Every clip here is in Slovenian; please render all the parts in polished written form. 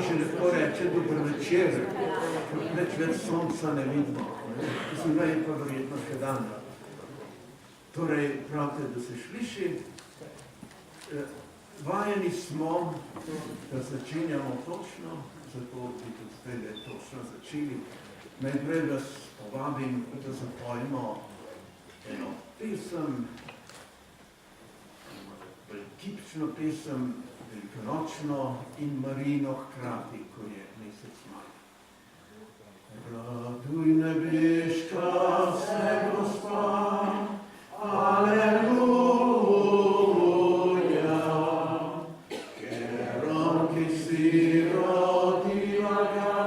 če lahko reče dober večer, več sonca ne vidimo. Zima je pa verjetno še dan. Torej, pravite, da se sliši. Vajeni smo, da začenjamo točno, zato bi tudi zdaj točno začeli. Najprej vas povabim, da zapojimo eno pesem, tipično pesem, velikonočno in Marino hkrati, ko je mesec maj. Raduj nebeška se, Gospa, aleluja, ker on, ki si rodila ga,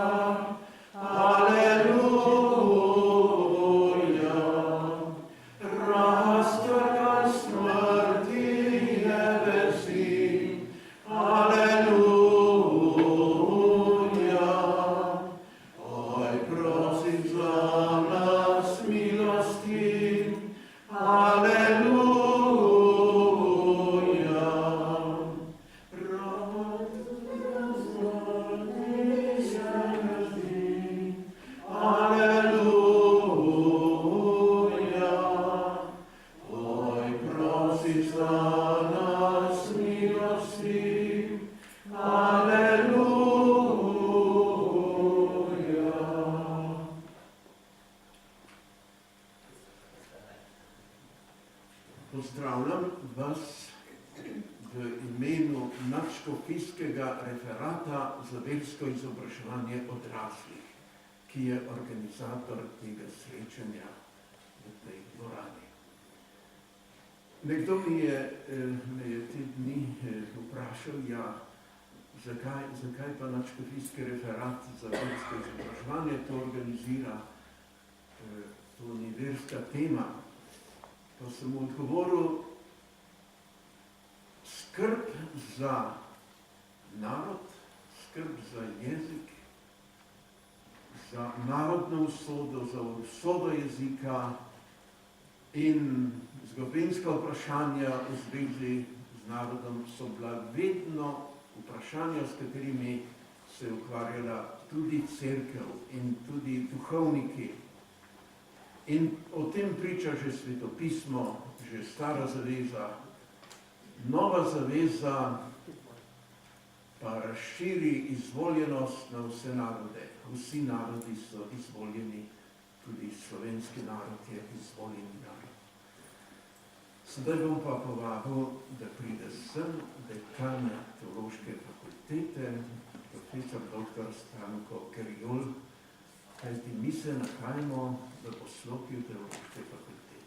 Pozdravljam vas v imenu nadškofijskega referata za versko izobraževanje odraslih, ki je organizator tega srečanja v tej dvorani. Nekdo me je te dni vprašal, zakaj pa nadškofijski referat za versko izobraževanje to organizira, to ni verska tema. Pa sem odgovoril, skrb za narod, skrb za jezik, za narodno usodo, za usodo jezika in zgodovinska vprašanja v zvezi z narodom so bila vedno vprašanja, s katerimi se je ukvarjala tudi cerkev in tudi duhovniki. In o tem priča že svetopismo, že stara zaveza, nova zaveza pa razširi izvoljenost na vse narode. Vsi narodi so izvoljeni, tudi slovenski narod je izvoljeni narod. Sedaj bom pa povabil, da pride sem dekan Teološke fakultete, profesor dr. Stanko Kerjol, kajti mi se nahajamo v poslopju Teološke fakultete.